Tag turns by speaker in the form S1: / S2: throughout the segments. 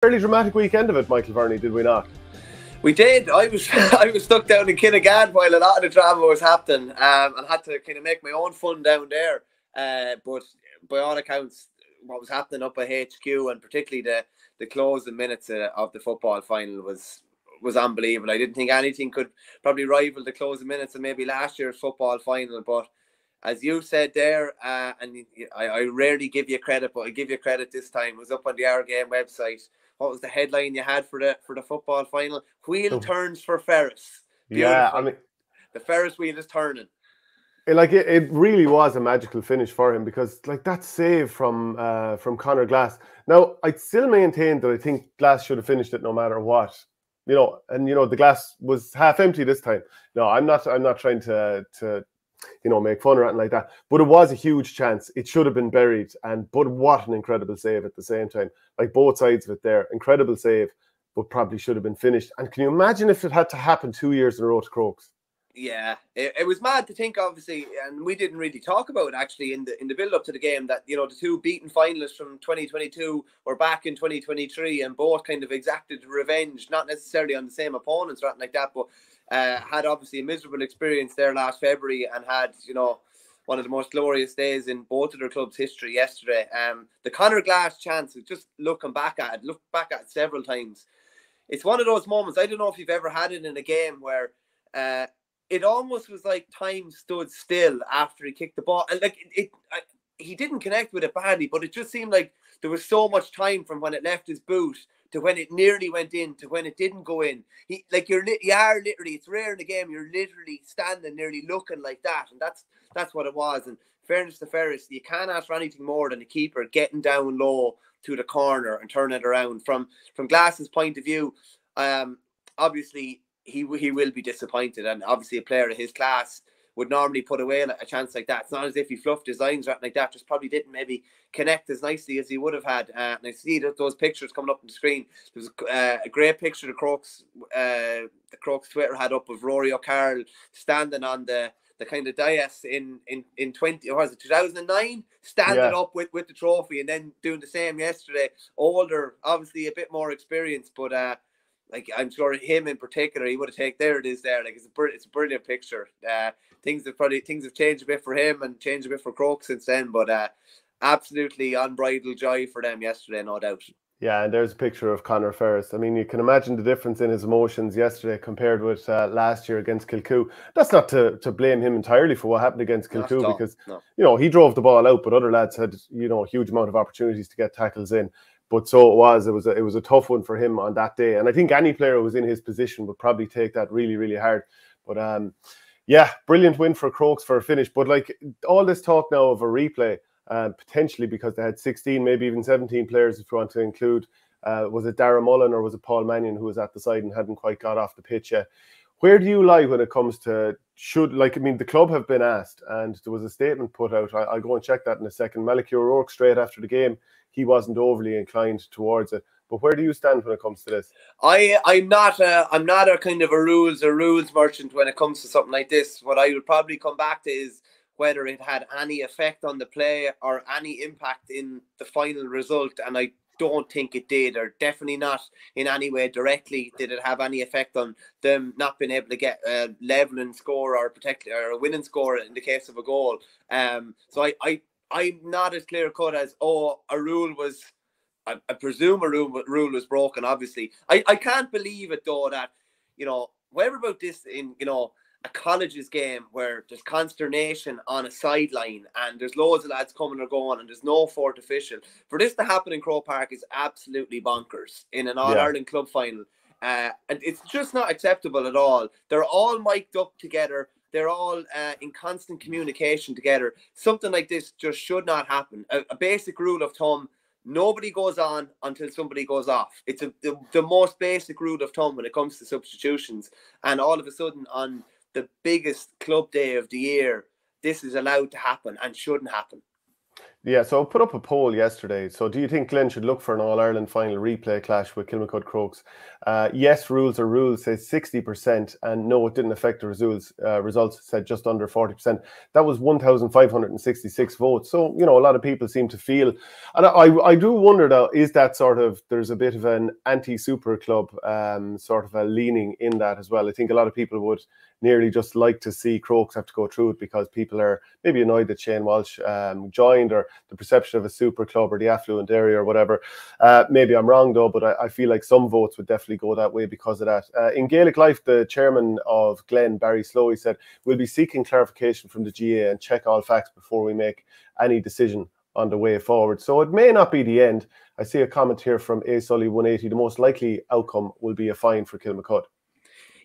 S1: Fairly dramatic weekend of it, Michael Verney, did we not?
S2: We did. I was stuck down in Kilmacud while a lot of the drama was happening, and had to kind of make my own fun down there. But by all accounts, what was happening up at HQ, and particularly the closing minutes of the football final was unbelievable. I didn't think anything could probably rival the closing minutes of maybe last year's football final. But as you said there, and I rarely give you credit, but I give you credit this time. It was up on the OurGame website. What was the headline you had for the football final? Wheel turns for Ferris. Beautiful.
S1: Yeah, I mean,
S2: the Ferris wheel is turning.
S1: It really was a magical finish for him, because like that save from Conor Glass. Now, I'd still maintain that I think Glass should have finished it no matter what. The glass was half empty this time. No, I'm not trying to make fun or anything like that. But it was a huge chance. It should have been buried. But what an incredible save at the same time. Like both sides of it there. Incredible save, but probably should have been finished. And can you imagine if it had to happen 2 years in a row to Crokes?
S2: Yeah, it was mad to think, obviously, and we didn't really talk about it actually in the build up to the game, that the two beaten finalists from 2022 were back in 2023, and both kind of exacted revenge, not necessarily on the same opponents or anything like that, but had obviously a miserable experience there last February, and had one of the most glorious days in both of their clubs' history yesterday. The Conor Glass chance, just looked back at it several times. It's one of those moments. I don't know if you've ever had it in a game where it almost was like time stood still after he kicked the ball. And he didn't connect with it badly, but it just seemed like there was so much time from when it left his boot to when it nearly went in to when it didn't go in. You are literally, it's rare in the game, you're literally standing nearly looking like that. And that's what it was. And fairness to Ferris, you can't ask for anything more than a keeper getting down low to the corner and turn it around. From Glass's point of view, obviously, he will be disappointed, and obviously a player of his class would normally put away a chance like that. It's not as if he fluffed his lines or anything like that, just probably didn't maybe connect as nicely as he would have had. And I see that those pictures coming up on the screen. There was a great picture the Crokes Twitter had up of Rory O'Carroll standing on the kind of dais in 2009, standing up with the trophy, and then doing the same yesterday. Older, obviously a bit more experienced, but I'm sure him in particular, he would have taken, there it is there. It's a brilliant picture. Things have changed a bit for him and changed a bit for Crokes since then, but absolutely unbridled joy for them yesterday, no doubt.
S1: Yeah, and there's a picture of Conor Ferris. I mean, you can imagine the difference in his emotions yesterday compared with last year against Kilmacud. That's not to blame him entirely for what happened against Kilmacud, because he drove the ball out, but other lads had a huge amount of opportunities to get tackles in. But so it was a tough one for him on that day. And I think any player who was in his position would probably take that really, really hard. But yeah, brilliant win for Crokes for a finish. But like all this talk now of a replay, potentially because they had 16, maybe even 17 players, if you want to include, was it Darragh Mullen or was it Paul Mannion who was at the side and hadn't quite got off the pitch yet? Where do you lie when it comes to the club have been asked, and there was a statement put out. I'll go and check that in a second. Malachy O'Rourke, straight after the game, he wasn't overly inclined towards it. But where do you stand when it comes to this?
S2: I'm not a kind of a rules merchant when it comes to something like this. What I would probably come back to is whether it had any effect on the play or any impact in the final result, and I don't think it did, or definitely not in any way directly did it have any effect on them not being able to get a leveling score or a winning score in the case of a goal. So I'm not as clear cut as a rule was. I presume a rule was broken. Obviously, I can't believe it though that whatever about this in a college's game where there's consternation on a sideline and there's loads of lads coming or going and there's no fourth official. For this to happen in Croke Park is absolutely bonkers in an All-Ireland club final. And it's just not acceptable at all. They're all mic'd up together. They're all in constant communication together. Something like this just should not happen. A basic rule of thumb: nobody goes on until somebody goes off. It's the most basic rule of thumb when it comes to substitutions. And all of a sudden, on the biggest club day of the year, this is allowed to happen and shouldn't happen.
S1: Yeah, so I put up a poll yesterday. So do you think Glenn should look for an All-Ireland final replay clash with Kilmacud Crokes? Yes, rules are rules, says 60%, and no, it didn't affect the results, said just under 40%. That was 1,566 votes. So, you know, a lot of people seem to feel, and I do wonder though, is that sort of, there's a bit of an anti-super club sort of a leaning in that as well. I think a lot of people would nearly just like to see Crokes have to go through it because people are maybe annoyed that Shane Walsh joined, or the perception of a super club or the affluent area or whatever. Maybe I'm wrong though, but I feel like some votes would definitely go that way because of that. In Gaelic Life, the chairman of Glenn, Barry Slowey, said, "We'll be seeking clarification from the GA and check all facts before we make any decision on the way forward." So it may not be the end. I see a comment here from A Sully 180. The most likely outcome will be a fine for Kilmacud.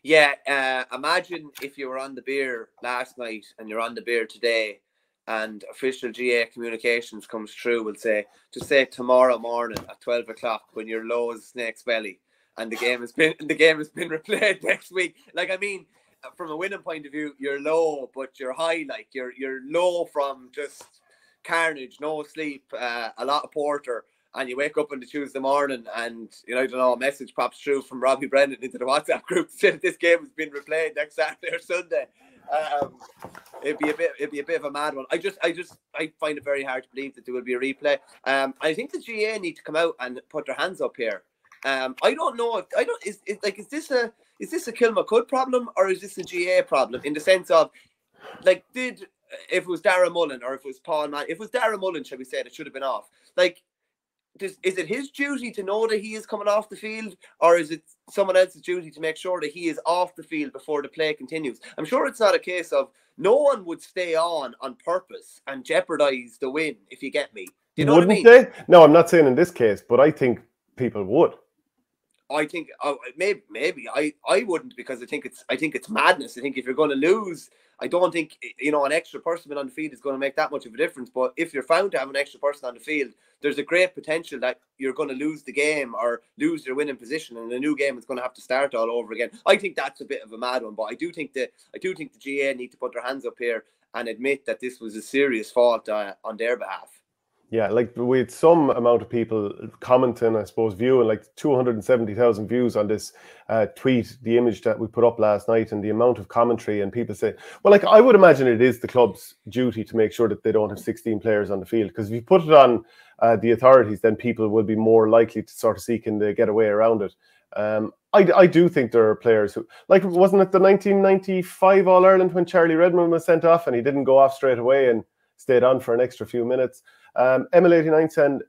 S2: Yeah, imagine if you were on the beer last night and you're on the beer today, and official GA communications comes through, will say, just say tomorrow morning at 12 o'clock when you're low as snake's belly, and the game has been replayed next week. Like, I mean, from a winning point of view, you're low, but you're high. Like you're low from just carnage, no sleep, a lot of porter. And you wake up on the Tuesday morning and, you know, I don't know, a message pops through from Robbie Brendan into the WhatsApp group saying this game has been replayed next Saturday or Sunday. It'd be a bit of a mad one. I find it very hard to believe that there will be a replay. I think the GA need to come out and put their hands up here. I don't know if is this a Kilmacud problem or is this a GA problem, in the sense of, like, if it was Dara Mullen or if it was Paul Mann, if it was Dara Mullen, shall we say, it should have been off. Like, is it his duty to know that he is coming off the field, or is it someone else's duty to make sure that he is off the field before the play continues? I'm sure it's not a case of, no one would stay on purpose and jeopardize the win, if you get me. Do you know what I mean?
S1: Wouldn't they? No, I'm not saying in this case, but I think people would.
S2: I think maybe I wouldn't, because I think it's madness. I think if you're going to lose, I don't think, you know, an extra person on the field is going to make that much of a difference. But if you're found to have an extra person on the field, there's a great potential that you're going to lose the game or lose your winning position, and a new game is going to have to start all over again. I think that's a bit of a mad one, but I do think the GA need to put their hands up here and admit that this was a serious fault on their behalf.
S1: Yeah, like with some amount of people commenting, I suppose, viewing, like 270,000 views on this tweet, the image that we put up last night, and the amount of commentary, and people say, well, like, I would imagine it is the club's duty to make sure that they don't have 16 players on the field, because if you put it on the authorities, then people will be more likely to sort of seek and get away around it. I do think there are players who, like, wasn't it the 1995 All-Ireland when Charlie Redmond was sent off and he didn't go off straight away and stayed on for an extra few minutes? ML89 said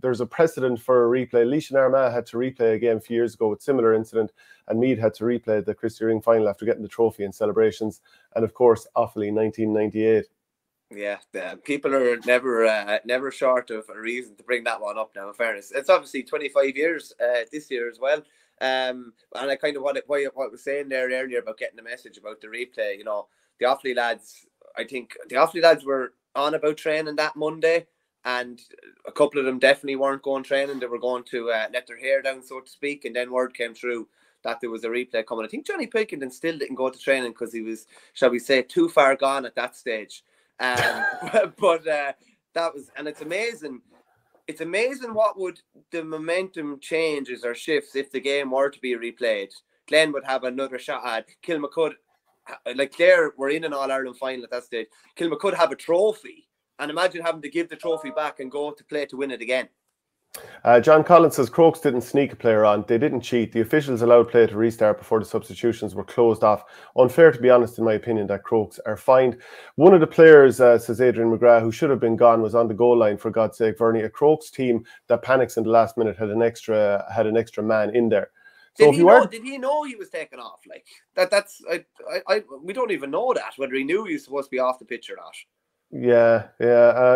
S1: there's a precedent for a replay. Leishan Armagh had to replay a game a few years ago with similar incident, and Meath had to replay the Christy Ring final after getting the trophy and celebrations. And of course, Offaly 1998.
S2: Yeah, people are never short of a reason to bring that one up now, in fairness. It's obviously 25 years this year as well. And I kind of what I was saying there earlier about getting the message about the replay, you know, the Offaly lads, I think the Offaly lads were on about training that Monday, and a couple of them definitely weren't going training. They were going to let their hair down, so to speak, and then word came through that there was a replay coming. I think Johnny Pilkington still didn't go to training because he was, shall we say, too far gone at that stage. But that was, and it's amazing. It's amazing what would the momentum changes or shifts if the game were to be replayed. Glenn would have another shot at Kilmacud. Like, Clare were in an All-Ireland final at that stage. Kilmacud have a trophy. And imagine having to give the trophy back and go to play to win it again.
S1: John Collins says Crokes didn't sneak a player on. They didn't cheat. The officials allowed play to restart before the substitutions were closed off. Unfair, to be honest, in my opinion, that Crokes are fined. One of the players, says Adrian McGrath, who should have been gone, was on the goal line, for God's sake. Verney, a Crokes team that panics in the last minute had an extra man in there. So
S2: did he know he was taken off? Like that's we don't even know that, whether he knew he was supposed to be off the pitch or not.
S1: Yeah.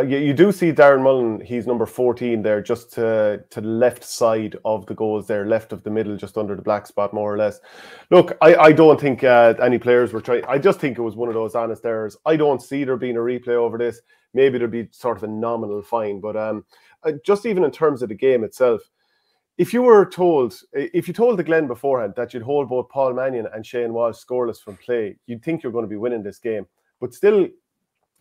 S1: You do see Darren Mullen. He's number 14 there, just to the left side of the goals there, left of the middle, just under the black spot, more or less. Look, I don't think any players were trying. I just think it was one of those honest errors. I don't see there being a replay over this. Maybe there'd be sort of a nominal fine, but just even in terms of the game itself, if you told the Glen beforehand that you'd hold both Paul Mannion and Shane Walsh scoreless from play, you'd think you're going to be winning this game. But still,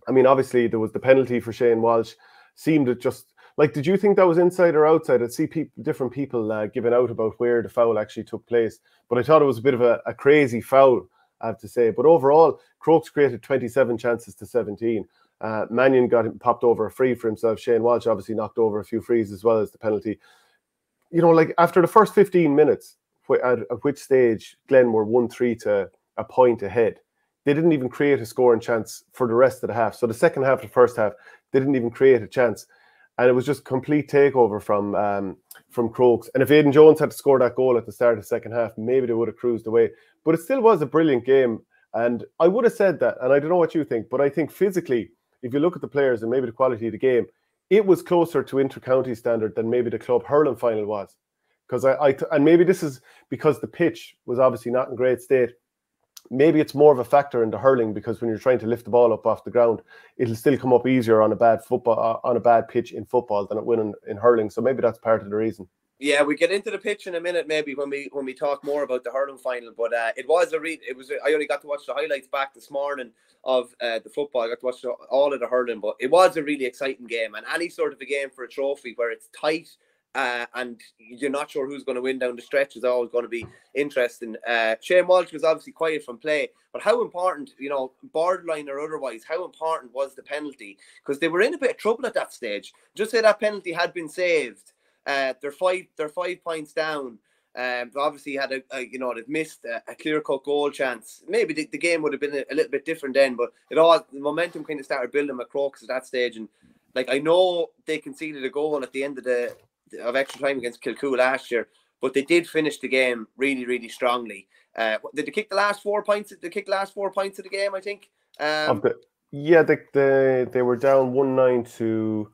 S1: I mean, obviously there was the penalty for Shane Walsh, seemed it just like, did you think that was inside or outside? I see different people giving out about where the foul actually took place, but I thought it was a bit of a crazy foul, I have to say. But overall, Crokes created 27 chances to 17. Mannion popped over a free for himself. Shane Walsh obviously knocked over a few frees as well as the penalty. You know, like after the first 15 minutes, at which stage Glenn were 1-3 to a point ahead, they didn't even create a scoring chance for the rest of the half. So the second half of the first half, they didn't even create a chance. And it was just complete takeover from Crokes. And if Aidan Jones had to score that goal at the start of the second half, maybe they would have cruised away. But it still was a brilliant game. And I would have said that, and I don't know what you think, but I think physically, if you look at the players and maybe the quality of the game, it was closer to inter-county standard than maybe the club hurling final was. Because and maybe this is because the pitch was obviously not in great state. Maybe it's more of a factor in the hurling, because when you're trying to lift the ball up off the ground, it'll still come up easier on a bad pitch in football than it will in hurling. So maybe that's part of the reason.
S2: Yeah, we get into the pitch in a minute, maybe when we talk more about the hurling final. But I only got to watch the highlights back this morning of the football. I got to watch all of the hurling, but it was a really exciting game, and any sort of a game for a trophy where it's tight. And you're not sure who's going to win down the stretch is always going to be interesting. Shane Walsh was obviously quiet from play, but how important, you know, borderline or otherwise, how important was the penalty? Because they were in a bit of trouble at that stage. Just say that penalty had been saved, they're 5 points down. Obviously had they've missed a clear-cut goal chance. Maybe the game would have been a little bit different then, but the momentum kind of started building with Crokes at that stage. And like, I know they conceded a goal at the end of extra time against Kilmacud last year, but they did finish the game really, really strongly. Did they kick the last 4 points? They kicked the last 4 points of the game, I think.
S1: They were down 1-9 to.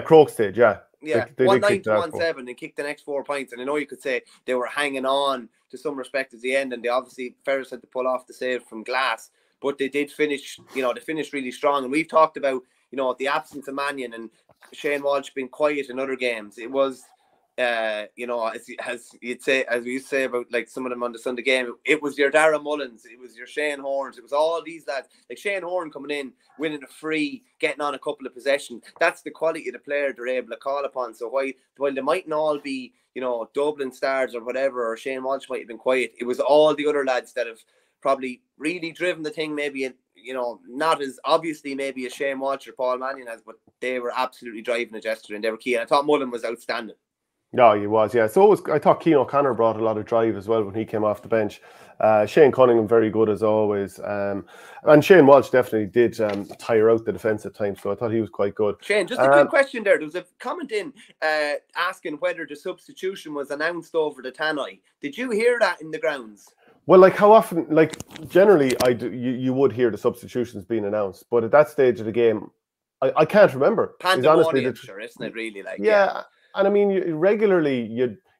S1: Crokes did, yeah.
S2: Yeah, 1-9 to 1-7. They kicked the next 4 points, and I know you could say they were hanging on to some respect at the end, and they obviously Ferris had to pull off the save from Glass, but they did finish. You know, they finished really strong, and we've talked about, you know, the absence of Mannion and Shane Walsh being quiet in other games. It was, as we used to say about like some of them on the Sunday game, it was your Dara Mullins, it was your Shane Horns, it was all these lads, like Shane Horn coming in, winning a free, getting on a couple of possessions. That's the quality of the player they're able to call upon. So while they mightn't all be, you know, Dublin stars or whatever, or Shane Walsh might have been quiet, it was all the other lads that have probably really driven the thing, maybe, you know, not as obviously maybe as Shane Walsh or Paul Mannion has, but they were absolutely driving it yesterday, and they were key. And I thought Mullen was outstanding. No,
S1: he was, yeah. So I thought Cian O'Connor brought a lot of drive as well when he came off the bench. Shane Cunningham, very good as always. And Shane Walsh definitely did tire out the defence at times, so I thought he was quite good.
S2: Shane, just a quick question there. There was a comment in asking whether the substitution was announced over the tannoy. Did you hear that in the grounds?
S1: Well, like how often, like generally, you would hear the substitutions being announced, but at that stage of the game, I can't remember.
S2: Pandemonium, sure, isn't it really? Like,
S1: yeah. And I mean, regularly,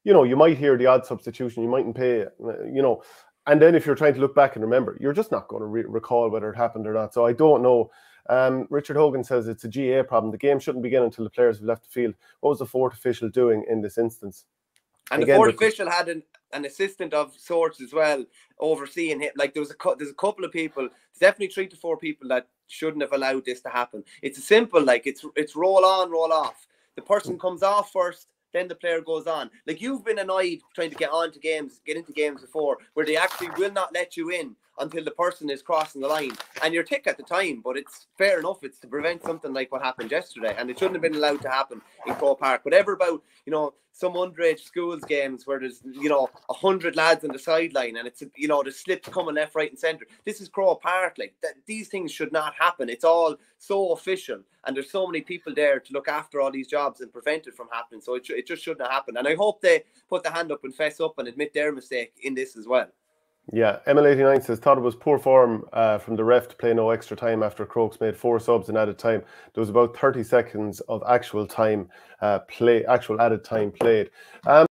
S1: you might hear the odd substitution, you mightn't pay, you know, and then if you're trying to look back and remember, you're just not going to recall whether it happened or not. So I don't know. Richard Hogan says it's a GA problem. The game shouldn't begin until the players have left the field. What was the fourth official doing in this instance?
S2: And again, the fourth official had an assistant of sorts as well overseeing him. Like there's a couple of people, there's definitely 3 to 4 people that shouldn't have allowed this to happen. It's a simple, like it's roll on, roll off. The person comes off first, then the player goes on. Like, you've been annoyed trying to get into games before, where they actually will not let you in until the person is crossing the line. And you're tick at the time, but it's fair enough. It's to prevent something like what happened yesterday, and it shouldn't have been allowed to happen in Croke Park. Whatever about, you know, some underage schools games where there's, you know, 100 lads on the sideline and it's, you know, the slips coming left, right and centre. This is Croke Park. Like, these things should not happen. It's all so official, and there's so many people there to look after all these jobs and prevent it from happening. So it just shouldn't have happened. And I hope they put the hand up and fess up and admit their mistake in this as well.
S1: Yeah, ML89 says, thought it was poor form from the ref to play no extra time after Crokes made 4 subs in added time. There was about 30 seconds of actual added time played.